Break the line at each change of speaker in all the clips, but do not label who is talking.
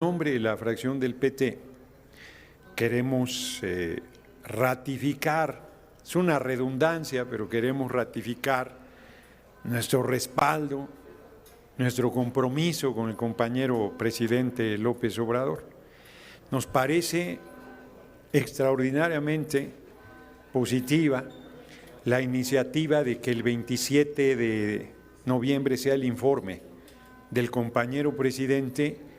nombre de la fracción del PT queremos ratificar, es una redundancia, pero queremos ratificar nuestro respaldo, nuestro compromiso con el compañero presidente López Obrador. Nos parece extraordinariamente positiva la iniciativa de que el 27 de noviembre sea el informe del compañero presidente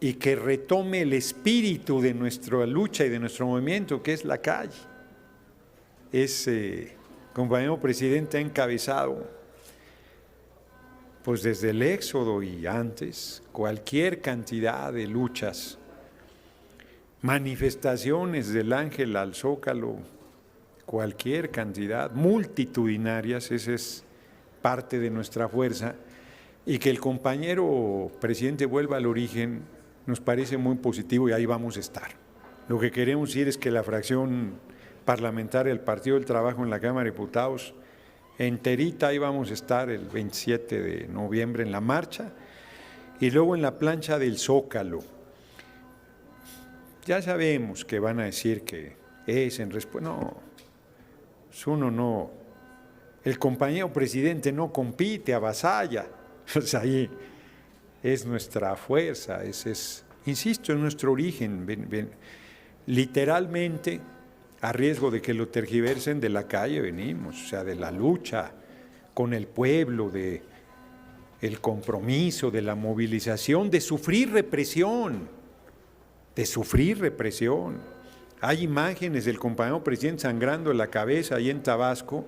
y que retome el espíritu de nuestra lucha y de nuestro movimiento, que es la calle. Ese compañero presidente ha encabezado, pues desde el Éxodo y antes, cualquier cantidad de luchas, manifestaciones del Ángel al Zócalo, cualquier cantidad, multitudinarias, esa es parte de nuestra fuerza, y que el compañero presidente vuelva al origen nos parece muy positivo y ahí vamos a estar. Lo que queremos decir es que la fracción parlamentaria del Partido del Trabajo en la Cámara de Diputados, enterita, ahí vamos a estar el 27 de noviembre en la marcha y luego en la plancha del Zócalo. Ya sabemos que van a decir que es en respuesta, no, uno no, el compañero presidente no compite, avasalla, pues ahí es nuestra fuerza, insisto, es nuestro origen, literalmente, a riesgo de que lo tergiversen, de la calle venimos, o sea, de la lucha con el pueblo, de el compromiso, de la movilización, de sufrir represión, Hay imágenes del compañero presidente sangrando la cabeza ahí en Tabasco,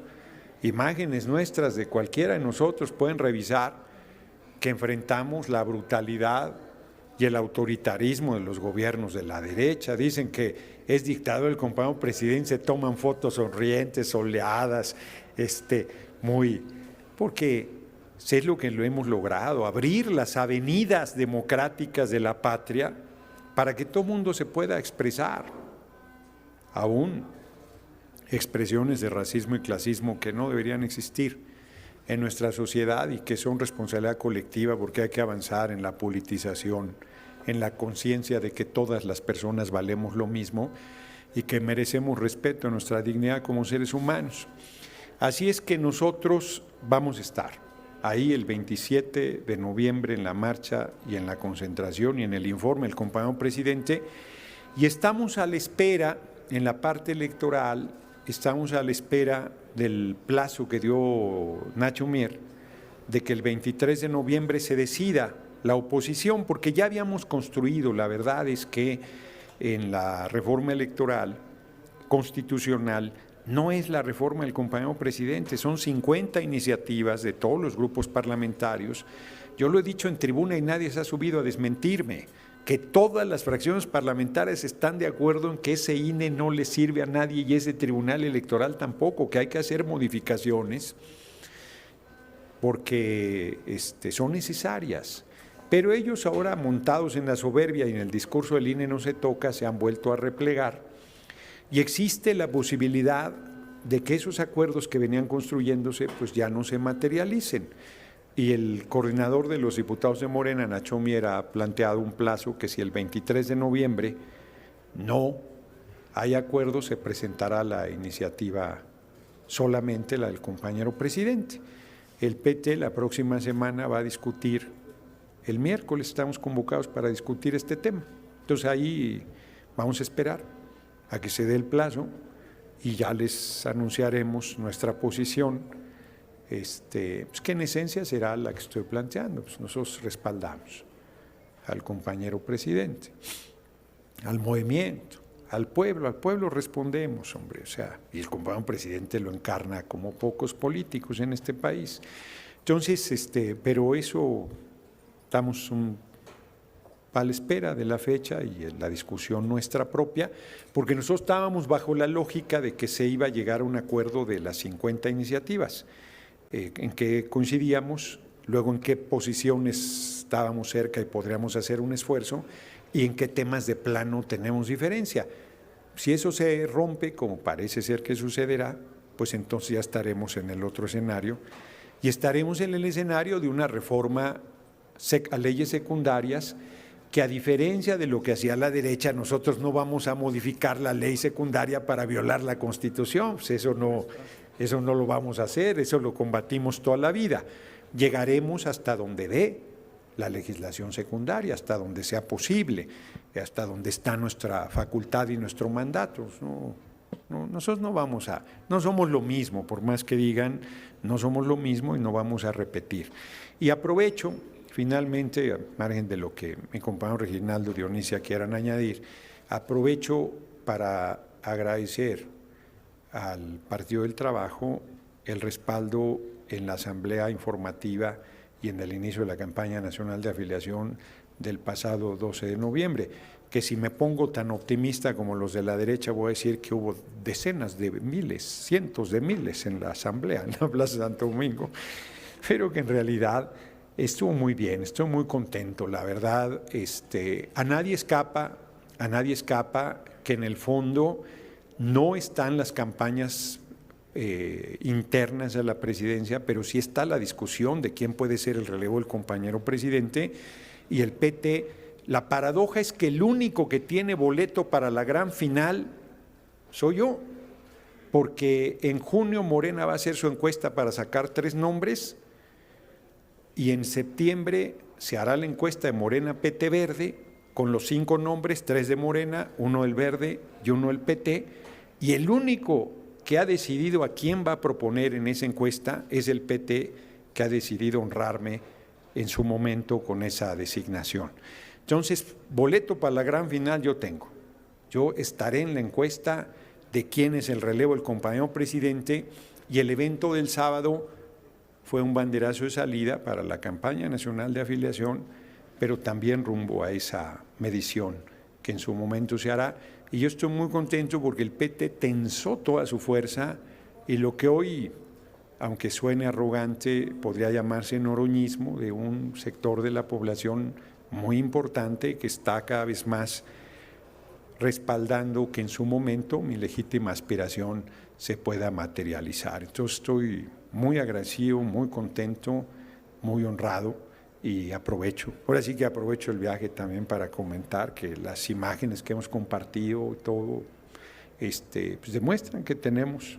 imágenes nuestras de cualquiera de nosotros, pueden revisar, que enfrentamos la brutalidad y el autoritarismo de los gobiernos de la derecha. Dicen que es dictador el compañero presidente, se toman fotos sonrientes, soleadas, porque es lo que lo hemos logrado, abrir las avenidas democráticas de la patria para que todo mundo se pueda expresar, aún expresiones de racismo y clasismo que no deberían existir en nuestra sociedad y que son responsabilidad colectiva, porque hay que avanzar en la politización, en la conciencia de que todas las personas valemos lo mismo y que merecemos respeto a nuestra dignidad como seres humanos. Así es que nosotros vamos a estar ahí el 27 de noviembre en la marcha y en la concentración y en el informe del compañero presidente, y estamos a la espera, en la parte electoral, estamos a la espera del plazo que dio Nacho Mier, de que el 23 de noviembre se decida la oposición, porque ya habíamos construido, la verdad es que en la reforma electoral constitucional no es la reforma del compañero presidente, son 50 iniciativas de todos los grupos parlamentarios. Yo lo he dicho en tribuna y nadie se ha subido a desmentirme, que todas las fracciones parlamentarias están de acuerdo en que ese INE no le sirve a nadie y ese Tribunal Electoral tampoco, que hay que hacer modificaciones porque son necesarias. Pero ellos ahora, montados en la soberbia y en el discurso del INE no se toca, se han vuelto a replegar y existe la posibilidad de que esos acuerdos que venían construyéndose pues ya no se materialicen. Y el coordinador de los diputados de Morena, Nacho Mier, ha planteado un plazo que si el 23 de noviembre no hay acuerdo, se presentará la iniciativa solamente la del compañero presidente. El PT la próxima semana va a discutir, el miércoles estamos convocados para discutir este tema. Entonces ahí vamos a esperar a que se dé el plazo y ya les anunciaremos nuestra posición. Pues que en esencia será la que estoy planteando, pues nosotros respaldamos al compañero presidente, al movimiento, al pueblo respondemos, hombre, o sea, y el compañero presidente lo encarna como pocos políticos en este país. Entonces, pero eso estamos a la espera de la fecha y la discusión nuestra propia, porque nosotros estábamos bajo la lógica de que se iba a llegar a un acuerdo de las 50 iniciativas, en qué coincidíamos, luego en qué posiciones estábamos cerca y podríamos hacer un esfuerzo y en qué temas de plano tenemos diferencia. Si eso se rompe, como parece ser que sucederá, pues entonces ya estaremos en el otro escenario y estaremos en el escenario de una reforma a leyes secundarias que a diferencia de lo que hacía la derecha, nosotros no vamos a modificar la ley secundaria para violar la Constitución. Pues eso no lo vamos a hacer, eso lo combatimos toda la vida. Llegaremos hasta donde dé la legislación secundaria, hasta donde sea posible, hasta donde está nuestra facultad y nuestro mandato. Nosotros no somos lo mismo, por más que digan, no somos lo mismo y no vamos a repetir. Y aprovecho, finalmente, al margen de lo que mi compañero Reginaldo, Dionisia quieran añadir, aprovecho para agradecer al Partido del Trabajo el respaldo en la asamblea informativa y en el inicio de la campaña nacional de afiliación del pasado 12 de noviembre, que si me pongo tan optimista como los de la derecha, voy a decir que hubo decenas de miles, cientos de miles en la asamblea, en la Plaza Santo Domingo, pero que en realidad estuvo muy bien, estoy muy contento, la verdad. A nadie escapa que en el fondo no están las campañas internas a la presidencia, pero sí está la discusión de quién puede ser el relevo del compañero presidente. Y el PT, la paradoja es que el único que tiene boleto para la gran final soy yo, porque en junio Morena va a hacer su encuesta para sacar 3 nombres y en septiembre se hará la encuesta de Morena PT Verde con los 5 nombres, 3 de Morena, 1 del Verde y 1 del PT, y el único que ha decidido a quién va a proponer en esa encuesta es el PT, que ha decidido honrarme en su momento con esa designación. Entonces, boleto para la gran final yo tengo. Yo estaré en la encuesta de quién es el relevo del compañero presidente, y el evento del sábado fue un banderazo de salida para la campaña nacional de afiliación, pero también rumbo a esa medición que en su momento se hará. Y yo estoy muy contento porque el PT tensó toda su fuerza, y lo que hoy, aunque suene arrogante, podría llamarse noroñismo de un sector de la población muy importante que está cada vez más respaldando que en su momento mi legítima aspiración se pueda materializar. Entonces estoy muy agradecido, muy contento, muy honrado. Y aprovecho, ahora sí que aprovecho el viaje también para comentar que las imágenes que hemos compartido y todo, pues demuestran que tenemos,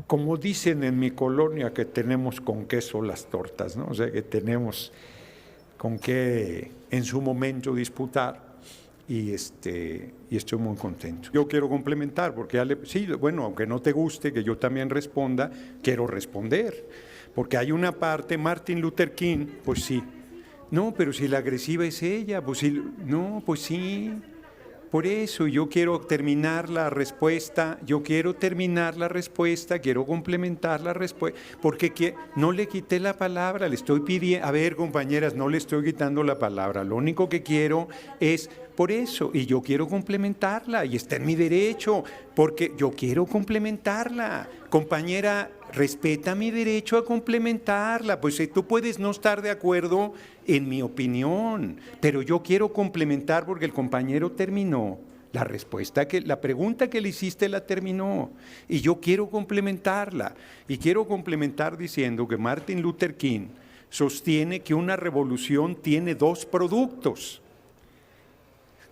como dicen en mi colonia, que tenemos con queso las tortas, ¿no? O sea, que tenemos con qué en su momento disputar, y estoy muy contento. Yo quiero complementar, porque aunque no te guste que yo también responda, quiero responder, porque hay una parte, Martin Luther King, pues sí. No, pero si la agresiva es ella, pues sí, no, pues sí, por eso yo quiero terminar la respuesta, quiero complementar la respuesta, porque no le quité la palabra, le estoy pidiendo, a ver, compañeras, no le estoy quitando la palabra, lo único que quiero es por eso, y yo quiero complementarla, y está en mi derecho, porque yo quiero complementarla. Compañera, respeta mi derecho a complementarla, pues tú puedes no estar de acuerdo en mi opinión, pero yo quiero complementar porque el compañero terminó la pregunta que le hiciste la terminó, y yo quiero complementarla, y quiero complementar diciendo que Martin Luther King sostiene que una revolución tiene 2 productos: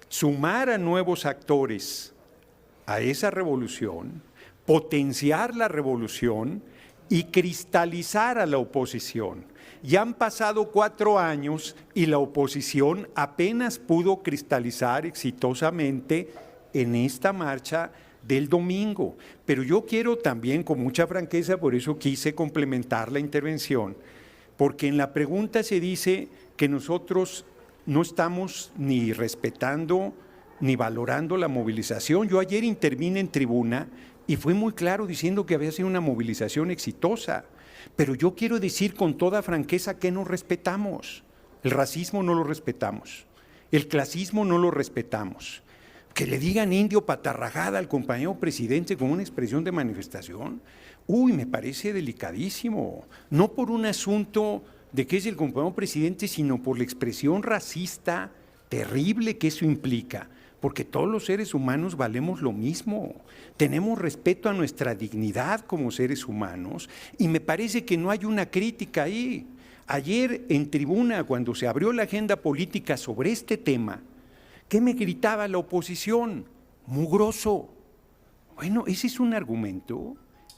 sumar a nuevos actores a esa revolución, potenciar la revolución y cristalizar a la oposición. Ya han pasado 4 años y la oposición apenas pudo cristalizar exitosamente en esta marcha del domingo. Pero yo quiero también, con mucha franqueza, por eso quise complementar la intervención, porque en la pregunta se dice que nosotros no estamos ni respetando ni valorando la movilización. Yo ayer intervine en tribuna y fui muy claro diciendo que había sido una movilización exitosa, pero yo quiero decir con toda franqueza que no respetamos. El racismo no lo respetamos, el clasismo no lo respetamos. Que le digan indio patarrajada al compañero presidente con una expresión de manifestación, me parece delicadísimo, no por un asunto de que es el compañero presidente, sino por la expresión racista terrible que eso implica, porque todos los seres humanos valemos lo mismo, tenemos respeto a nuestra dignidad como seres humanos, y me parece que no hay una crítica ahí. Ayer en tribuna, cuando se abrió la agenda política sobre este tema, ¿Qué me gritaba la oposición? Mugroso. Bueno, ese es un argumento,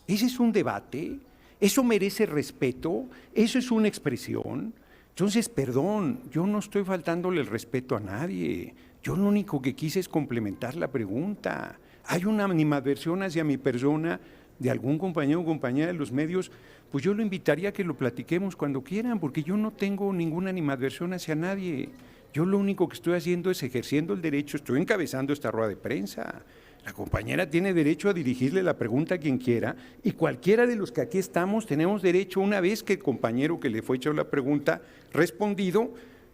ese es un debate, eso merece respeto, eso es una expresión. Entonces, perdón, yo no estoy faltándole el respeto a nadie. Yo lo único que quise es complementar la pregunta. Hay una animadversión hacia mi persona de algún compañero o compañera de los medios, pues yo lo invitaría a que lo platiquemos cuando quieran, porque yo no tengo ninguna animadversión hacia nadie. Yo lo único que estoy haciendo es ejerciendo el derecho, estoy encabezando esta rueda de prensa. La compañera tiene derecho a dirigirle la pregunta a quien quiera y cualquiera de los que aquí estamos tenemos derecho, una vez que el compañero que le fue hecho la pregunta respondido,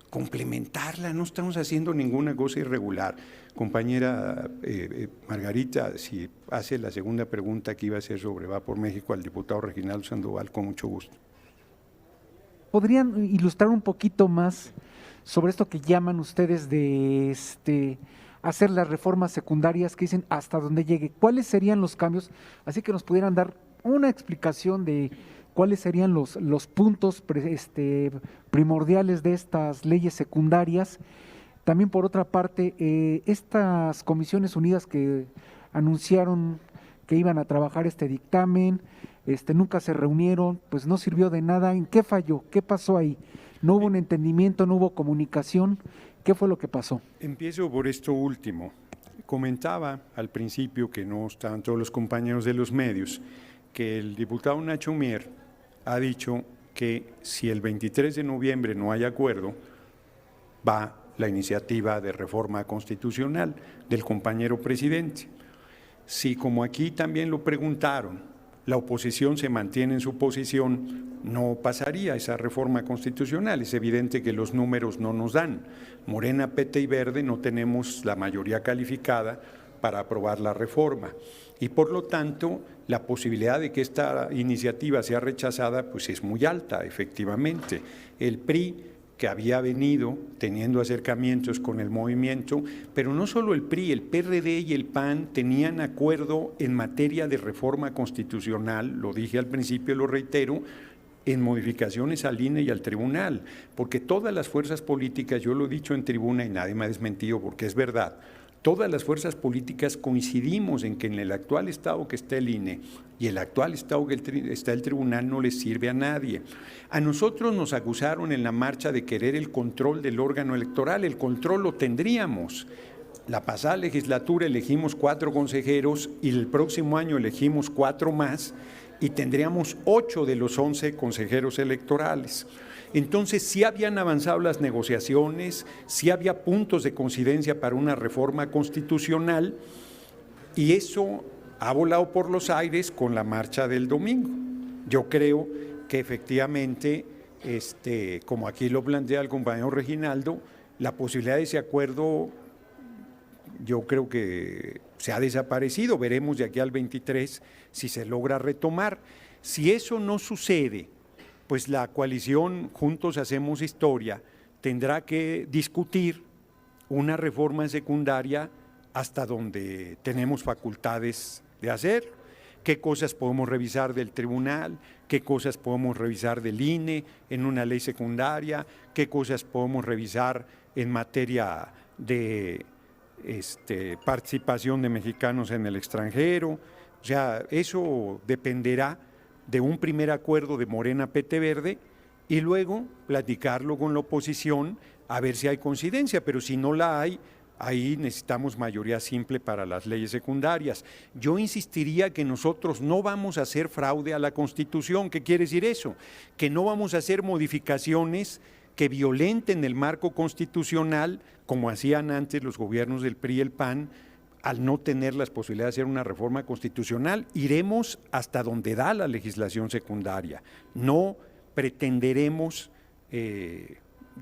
complementarla. No estamos haciendo ninguna cosa irregular. Compañera Margarita, si hace la segunda pregunta que iba a ser sobre Va por México al diputado Reginaldo Sandoval, con mucho gusto.
¿Podrían ilustrar un poquito más sobre esto que llaman ustedes de hacer las reformas secundarias que dicen hasta donde llegue? ¿Cuáles serían los cambios? Así que nos pudieran dar una explicación de cuáles serían los puntos primordiales de estas leyes secundarias. También, por otra parte, estas comisiones unidas que anunciaron que iban a trabajar este dictamen, nunca se reunieron, pues no sirvió de nada. ¿En qué falló? ¿Qué pasó ahí? ¿No hubo un entendimiento, no hubo comunicación? ¿Qué fue lo que pasó?
Empiezo por esto último. Comentaba al principio, que no estaban todos los compañeros de los medios, que el diputado Nacho Mier ha dicho que si el 23 de noviembre no hay acuerdo, va la iniciativa de reforma constitucional del compañero presidente. Si, como aquí también lo preguntaron, la oposición se mantiene en su posición, no pasaría esa reforma constitucional. Es evidente que los números no nos dan. Morena, PT y Verde no tenemos la mayoría calificada para aprobar la reforma. Y por lo tanto, la posibilidad de que esta iniciativa sea rechazada pues es muy alta, efectivamente. El PRI, que había venido teniendo acercamientos con el movimiento, pero no solo el PRI, el PRD y el PAN tenían acuerdo en materia de reforma constitucional, lo dije al principio y lo reitero, en modificaciones al INE y al tribunal, porque todas las fuerzas políticas, yo lo he dicho en tribuna y nadie me ha desmentido porque es verdad, todas las fuerzas políticas coincidimos en que en el actual estado que está el INE y el actual estado que está el tribunal no les sirve a nadie. A nosotros nos acusaron en la marcha de querer el control del órgano electoral, el control lo tendríamos. La pasada legislatura elegimos 4 consejeros y el próximo año elegimos 4 más y tendríamos 8 de los 11 consejeros electorales. Entonces, sí habían avanzado las negociaciones, sí había puntos de coincidencia para una reforma constitucional y eso ha volado por los aires con la marcha del domingo. Yo creo que efectivamente, como aquí lo plantea el compañero Reginaldo, la posibilidad de ese acuerdo yo creo que se ha desaparecido. Veremos de aquí al 23 si se logra retomar. Si eso no sucede, pues la coalición Juntos Hacemos Historia tendrá que discutir una reforma secundaria hasta donde tenemos facultades de hacer, qué cosas podemos revisar del tribunal, qué cosas podemos revisar del INE en una ley secundaria, qué cosas podemos revisar en materia de participación de mexicanos en el extranjero. O sea, eso dependerá de un primer acuerdo de Morena, PT, Verde y luego platicarlo con la oposición a ver si hay coincidencia, pero si no la hay, ahí necesitamos mayoría simple para las leyes secundarias. Yo insistiría que nosotros no vamos a hacer fraude a la Constitución. ¿Qué quiere decir eso? Que no vamos a hacer modificaciones que violenten el marco constitucional, como hacían antes los gobiernos del PRI y el PAN, al no tener las posibilidades de hacer una reforma constitucional. Iremos hasta donde da la legislación secundaria. No pretenderemos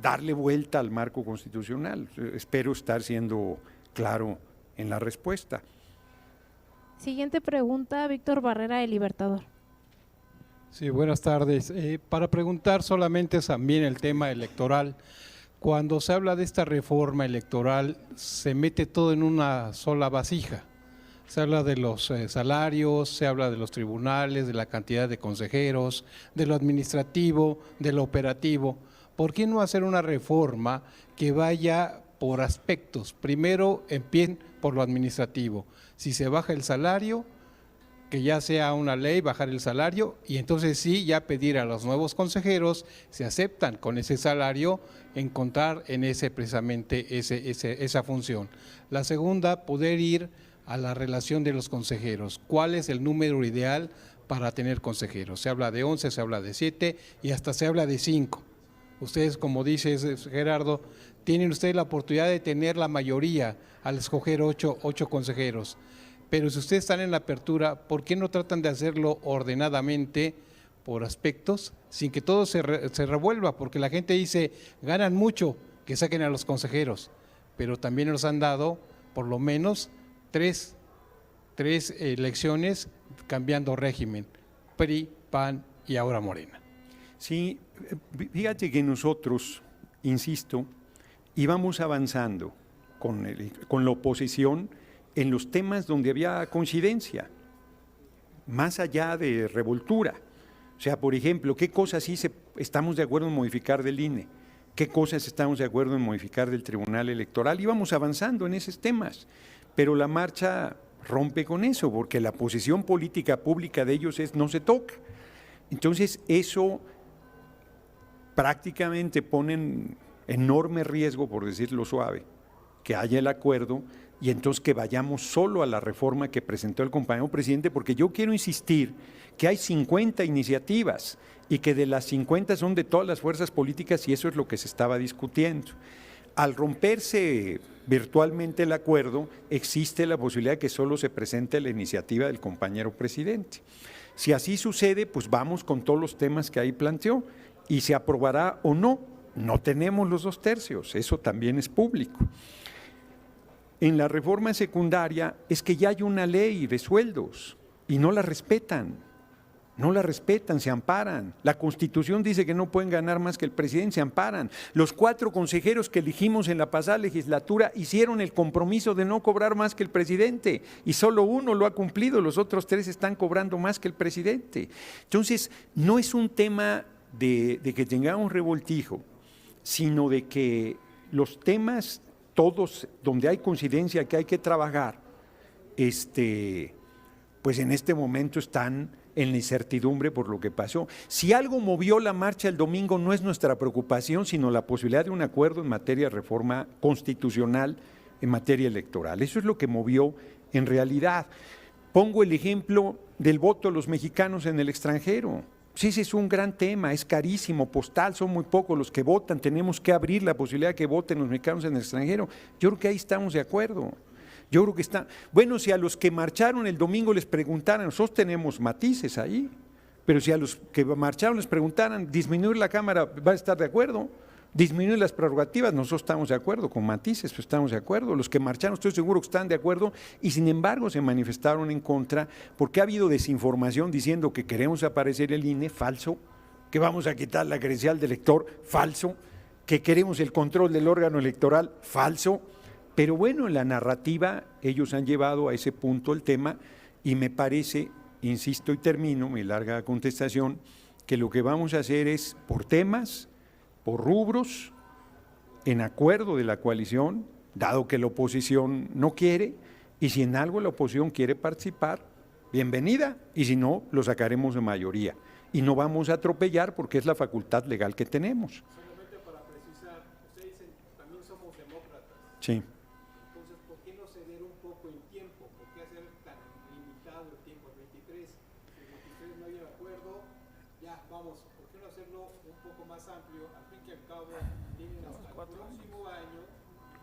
darle vuelta al marco constitucional. Espero estar siendo claro en la respuesta.
Siguiente pregunta, Víctor Barrera, El Libertador.
Sí, buenas tardes. Para preguntar solamente también el tema electoral. Cuando se habla de esta reforma electoral, se mete todo en una sola vasija. Se habla de los salarios, se habla de los tribunales, de la cantidad de consejeros, de lo administrativo, de lo operativo. ¿Por qué no hacer una reforma que vaya por aspectos. Primero empiecen por lo administrativo. Si se baja el salario, que ya sea una ley bajar el salario, y entonces sí ya pedir a los nuevos consejeros, si aceptan con ese salario, encontrar en ese precisamente esa función. La segunda, poder ir a la relación de los consejeros. ¿Cuál es el número ideal para tener consejeros? Se habla de 11, se habla de 7 y hasta se habla de 5. Ustedes, como dice Gerardo, tienen ustedes la oportunidad de tener la mayoría al escoger 8 consejeros. Pero si ustedes están en la apertura, ¿por qué no tratan de hacerlo ordenadamente por aspectos, sin que todo se revuelva? Porque la gente dice, ganan mucho, que saquen a los consejeros, pero también nos han dado por lo menos tres elecciones cambiando régimen, PRI, PAN y ahora Morena.
Sí, fíjate que nosotros, insisto, íbamos avanzando con la oposición en los temas donde había coincidencia, más allá de revoltura. O sea, por ejemplo, ¿qué cosas sí estamos de acuerdo en modificar del INE? ¿Qué cosas estamos de acuerdo en modificar del Tribunal Electoral? Íbamos avanzando en esos temas, pero la marcha rompe con eso, porque la posición política pública de ellos es no se toca. Entonces, eso prácticamente pone en enorme riesgo, por decirlo suave, que haya el acuerdo y entonces que vayamos solo a la reforma que presentó el compañero presidente, porque yo quiero insistir que hay 50 iniciativas y que de las 50 son de todas las fuerzas políticas y eso es lo que se estaba discutiendo. Al romperse virtualmente el acuerdo, existe la posibilidad de que solo se presente la iniciativa del compañero presidente. Si así sucede, pues vamos con todos los temas que ahí planteó y se aprobará o no. No tenemos los 2/3, eso también es público. En la reforma secundaria es que ya hay una ley de sueldos y no la respetan, se amparan. La Constitución dice que no pueden ganar más que el presidente, se amparan. Los 4 consejeros que elegimos en la pasada legislatura hicieron el compromiso de no cobrar más que el presidente y solo uno lo ha cumplido, los otros 3 están cobrando más que el presidente. Entonces, no es un tema de que tengamos revoltijo, sino de que los temas todos donde hay coincidencia que hay que trabajar, pues en este momento están en la incertidumbre por lo que pasó. Si algo movió la marcha el domingo no es nuestra preocupación, sino la posibilidad de un acuerdo en materia de reforma constitucional, en materia electoral. Eso es lo que movió en realidad. Pongo el ejemplo del voto de los mexicanos en el extranjero. Sí, ese es un gran tema, es carísimo, postal, son muy pocos los que votan, tenemos que abrir la posibilidad de que voten los mexicanos en el extranjero. Yo creo que ahí estamos de acuerdo. Yo creo que está. Bueno, si a los que marcharon el domingo les preguntaran, nosotros tenemos matices ahí, pero si a los que marcharon les preguntaran, disminuir la Cámara, ¿va a estar de acuerdo? Disminuir las prerrogativas, nosotros estamos de acuerdo, con matices, pues estamos de acuerdo. Los que marcharon, estoy seguro que están de acuerdo y sin embargo se manifestaron en contra porque ha habido desinformación diciendo que queremos aparecer el INE, falso, que vamos a quitar la credencial del elector, falso, que queremos el control del órgano electoral, falso. Pero bueno, en la narrativa ellos han llevado a ese punto el tema y me parece, insisto y termino mi larga contestación, que lo que vamos a hacer es por temas, por rubros, en acuerdo de la coalición, dado que la oposición no quiere, y si en algo la oposición quiere participar, bienvenida, y si no, lo sacaremos de mayoría. Y no vamos a atropellar porque es la facultad legal que tenemos.
Solamente para precisar, ustedes dicen, también somos demócratas.
Sí.
Entonces, ¿por qué no ceder un poco en tiempo? ¿Por qué hacer tan limitado el tiempo al 23? Si el 23 no hay acuerdo, ya vamos, ¿por qué no hacerlo un poco más amplio? Al fin y al cabo, tienen hasta el próximo año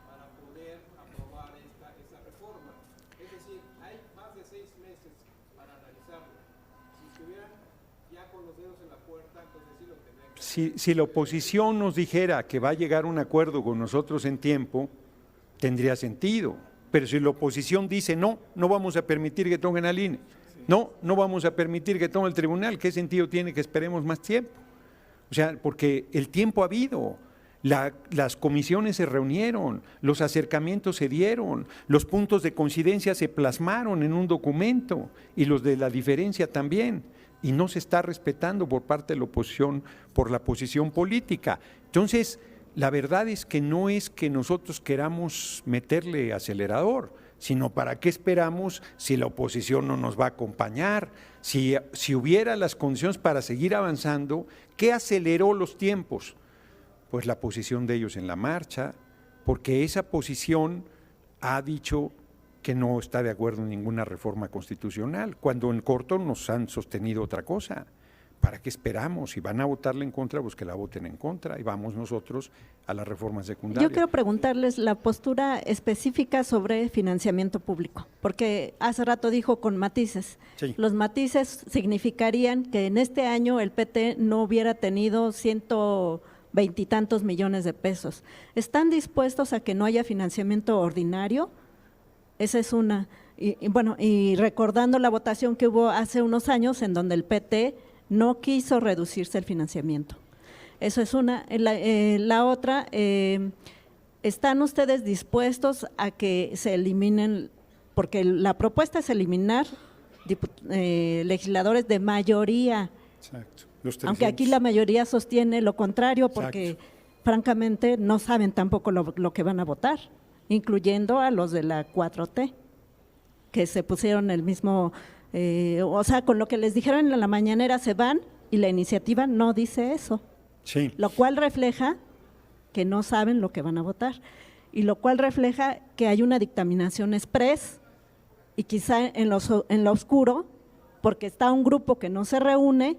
para poder aprobar esta reforma. Es decir, hay más de 6 meses para analizarlo. Si estuvieran ya con los dedos en la puerta, entonces sí lo tendrían que hacer.
Si la oposición nos dijera que va a llegar a un acuerdo con nosotros en tiempo, tendría sentido. Pero si la oposición dice no, no vamos a permitir que tomen al INE, no vamos a permitir que tome el tribunal, ¿qué sentido tiene que esperemos más tiempo? O sea, porque el tiempo ha habido, las comisiones se reunieron, los acercamientos se dieron, los puntos de coincidencia se plasmaron en un documento y los de la diferencia también, y no se está respetando por parte de la oposición por la posición política. Entonces, la verdad es que no es que nosotros queramos meterle acelerador, sino para qué esperamos si la oposición no nos va a acompañar, si hubiera las condiciones para seguir avanzando, ¿qué aceleró los tiempos? Pues la posición de ellos en la marcha, porque esa posición ha dicho que no está de acuerdo en ninguna reforma constitucional, cuando en corto nos han sostenido otra cosa. ¿Para qué esperamos? Si van a votarle en contra, pues que la voten en contra y vamos nosotros a la reforma secundaria.
Yo quiero preguntarles la postura específica sobre financiamiento público, porque hace rato dijo con matices.
Sí.
Los matices significarían que en este año el PT no hubiera tenido 120 y tantos millones de pesos. ¿Están dispuestos a que no haya financiamiento ordinario? Esa es una. Y recordando la votación que hubo hace unos años en donde el PT no quiso reducirse el financiamiento. Eso es una. La otra, ¿están ustedes dispuestos a que se eliminen, porque la propuesta es eliminar legisladores de mayoría?
Exacto. Los 300.
Aunque aquí la mayoría sostiene lo contrario, porque
Exacto.
francamente no saben tampoco lo que van a votar, incluyendo a los de la 4T, que se pusieron el mismo… o sea, con lo que les dijeron en la mañanera se van y la iniciativa no dice eso,
Sí.
lo cual refleja que no saben lo que van a votar y lo cual refleja que hay una dictaminación express y quizá en lo oscuro, porque está un grupo que no se reúne,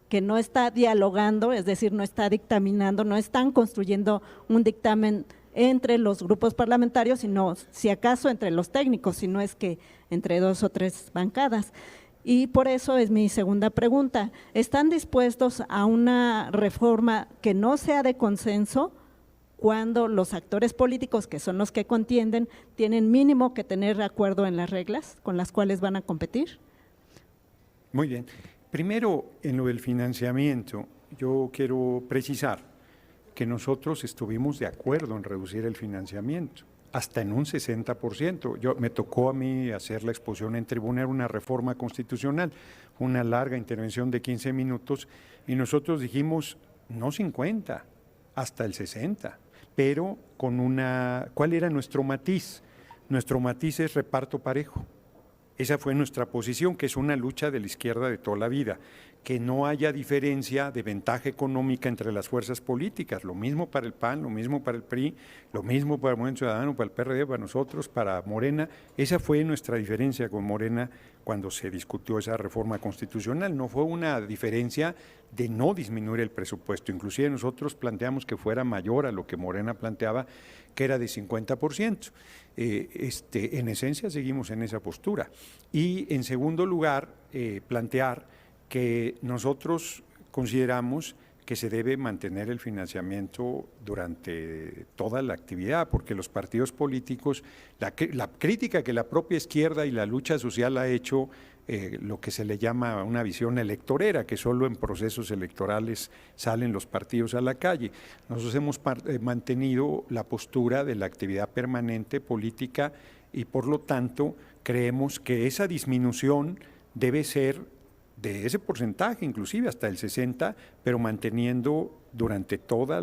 que no está dialogando, es decir, no está dictaminando, no están construyendo un dictamen entre los grupos parlamentarios, sino si acaso entre los técnicos, si no es que entre 2 o 3 bancadas. Y por eso es mi segunda pregunta, ¿están dispuestos a una reforma que no sea de consenso cuando los actores políticos, que son los que contienden, tienen mínimo que tener acuerdo en las reglas con las cuales van a competir?
Muy bien. Primero, en lo del financiamiento, yo quiero precisar que nosotros estuvimos de acuerdo en reducir el financiamiento, hasta en un 60%. Me tocó a mí hacer la exposición en tribuna, era una reforma constitucional, una larga intervención de 15 minutos, y nosotros dijimos, no 50, hasta el 60, pero con una… ¿Cuál era nuestro matiz? Nuestro matiz es reparto parejo. Esa fue nuestra posición, que es una lucha de la izquierda de toda la vida, que no haya diferencia de ventaja económica entre las fuerzas políticas, lo mismo para el PAN, lo mismo para el PRI, lo mismo para el Movimiento Ciudadano, para el PRD, para nosotros, para Morena. Esa fue nuestra diferencia con Morena cuando se discutió esa reforma constitucional. No fue una diferencia de no disminuir el presupuesto, inclusive nosotros planteamos que fuera mayor a lo que Morena planteaba, que era de 50%. En esencia seguimos en esa postura. Y en segundo lugar, plantear que nosotros consideramos que se debe mantener el financiamiento durante toda la actividad, porque los partidos políticos, la crítica que la propia izquierda y la lucha social ha hecho, lo que se le llama una visión electorera, que solo en procesos electorales salen los partidos a la calle. Nosotros hemos mantenido la postura de la actividad permanente política y por lo tanto creemos que esa disminución debe ser de ese porcentaje, inclusive hasta el 60%, pero manteniendo durante todo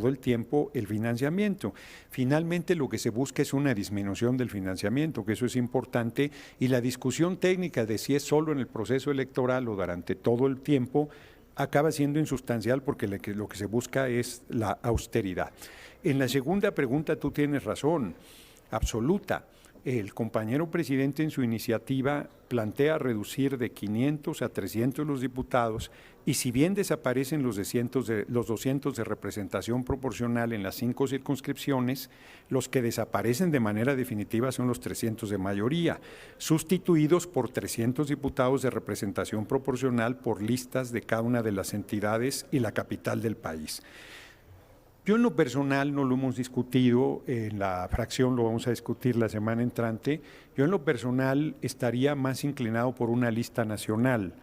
el tiempo el financiamiento. Finalmente lo que se busca es una disminución del financiamiento, que eso es importante, y la discusión técnica de si es solo en el proceso electoral o durante todo el tiempo acaba siendo insustancial, porque lo que se busca es la austeridad. En la segunda pregunta tú tienes razón absoluta. El compañero presidente en su iniciativa plantea reducir de 500 a 300 los diputados, y si bien desaparecen los 200 de representación proporcional en las 5 circunscripciones, los que desaparecen de manera definitiva son los 300 de mayoría, sustituidos por 300 diputados de representación proporcional por listas de cada una de las entidades y la capital del país. Yo en lo personal, no lo hemos discutido, en la fracción lo vamos a discutir la semana entrante, yo en lo personal estaría más inclinado por una lista nacional,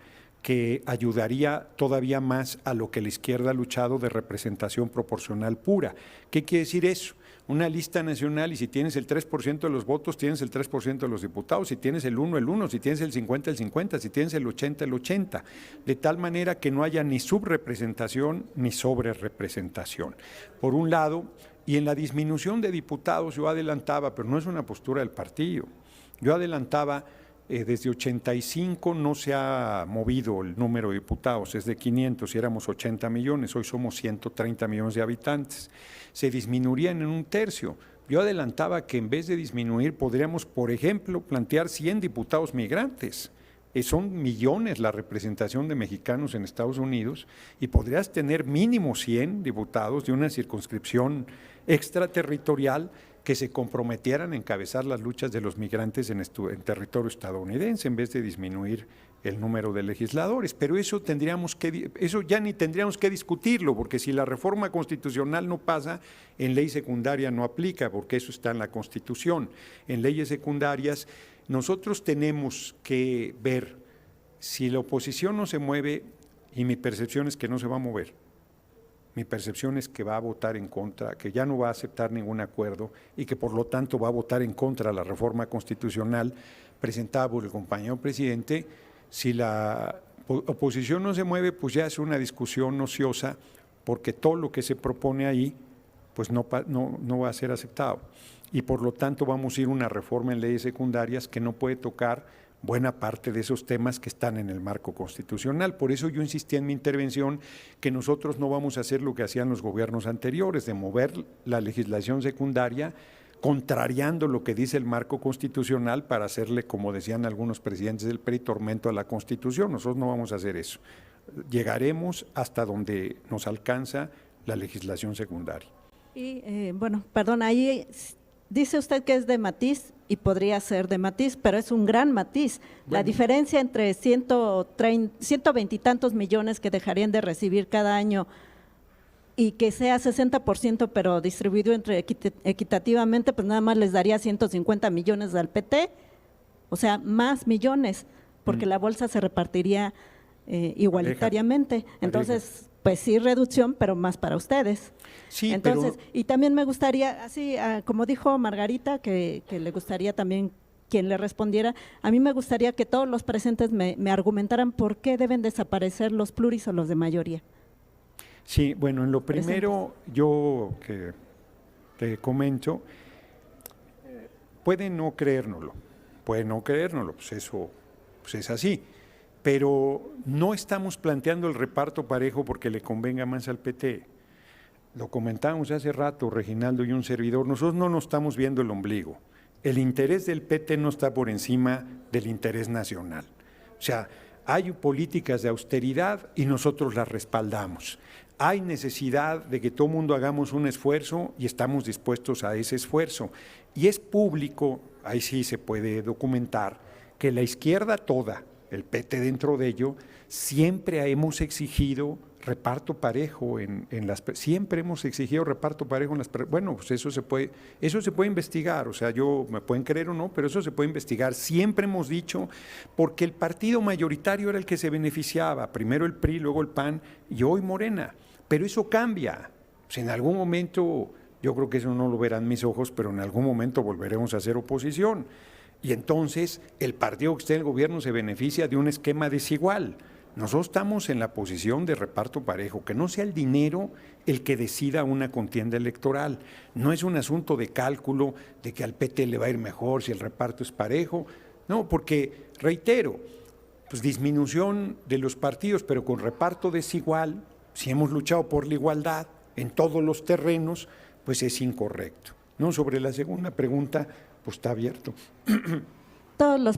que ayudaría todavía más a lo que la izquierda ha luchado de representación proporcional pura. ¿Qué quiere decir eso? Una lista nacional y si tienes el 3% de los votos, tienes el 3% de los diputados, si tienes el 1, el 1, si tienes el 50, el 50, si tienes el 80, el 80, de tal manera que no haya ni subrepresentación ni sobrerepresentación. Por un lado, y en la disminución de diputados yo adelantaba, pero no es una postura del partido, yo adelantaba desde 85 no se ha movido el número de diputados, es de 500 y éramos 80 millones, hoy somos 130 millones de habitantes. Se disminuirían en un tercio. Yo adelantaba que en vez de disminuir podríamos, por ejemplo, plantear 100 diputados migrantes. Son millones la representación de mexicanos en Estados Unidos y podrías tener mínimo 100 diputados de una circunscripción extraterritorial que se comprometieran a encabezar las luchas de los migrantes en territorio estadounidense en vez de disminuir el número de legisladores. Pero eso ya ni tendríamos que discutirlo, porque si la reforma constitucional no pasa, en ley secundaria no aplica, porque eso está en la Constitución. En leyes secundarias nosotros tenemos que ver si la oposición no se mueve, y mi percepción es que no se va a mover. Mi percepción es que va a votar en contra, que ya no va a aceptar ningún acuerdo y que por lo tanto va a votar en contra de la reforma constitucional presentada por el compañero presidente. Si la oposición no se mueve, pues ya es una discusión ociosa, porque todo lo que se propone ahí pues no va a ser aceptado. Y por lo tanto vamos a ir a una reforma en leyes secundarias que no puede tocar buena parte de esos temas que están en el marco constitucional. Por eso yo insistí en mi intervención que nosotros no vamos a hacer lo que hacían los gobiernos anteriores, de mover la legislación secundaria contrariando lo que dice el marco constitucional para hacerle, como decían algunos presidentes del PRI, tormento a la Constitución. Nosotros no vamos a hacer eso. Llegaremos hasta donde nos alcanza la legislación secundaria.
Y bueno, perdón, ahí dice usted que es de matiz y podría ser de matiz, pero es un gran matiz. Bueno, la diferencia entre 120 y tantos millones que dejarían de recibir cada año y que sea 60%, pero distribuido equitativamente, pues nada más les daría 150 millones al PT, o sea, más millones, porque la bolsa se repartiría igualitariamente. Entonces, pues sí, reducción, pero más para ustedes.
Sí,
entonces, y también me gustaría, así como dijo Margarita, que le gustaría también quien le respondiera, a mí me gustaría que todos los presentes me argumentaran por qué deben desaparecer los pluris o los de mayoría.
Sí, bueno, en lo primero yo que te comento, puede no creérnoslo, pues eso pues es así. Pero no estamos planteando el reparto parejo porque le convenga más al PT. Lo comentábamos hace rato, Reginaldo y un servidor, nosotros no nos estamos viendo el ombligo. El interés del PT no está por encima del interés nacional. O sea, hay políticas de austeridad y nosotros las respaldamos. Hay necesidad de que todo el mundo hagamos un esfuerzo y estamos dispuestos a ese esfuerzo. Y es público, ahí sí se puede documentar, que la izquierda toda, el PT dentro de ello, siempre hemos exigido reparto parejo siempre hemos exigido reparto parejo en las, bueno, pues eso se puede investigar, o sea, me pueden creer o no, pero eso se puede investigar. Siempre hemos dicho, porque el partido mayoritario era el que se beneficiaba, primero el PRI, luego el PAN y hoy Morena, pero eso cambia. Pues en algún momento, yo creo que eso no lo verán mis ojos, pero en algún momento volveremos a hacer oposición. Y entonces el partido que esté en el gobierno se beneficia de un esquema desigual. Nosotros estamos en la posición de reparto parejo, que no sea el dinero el que decida una contienda electoral. No es un asunto de cálculo de que al PT le va a ir mejor si el reparto es parejo. No, porque, reitero, pues disminución de los partidos, pero con reparto desigual, si hemos luchado por la igualdad en todos los terrenos, pues es incorrecto. No, sobre la segunda pregunta, pues está abierto.
Todos los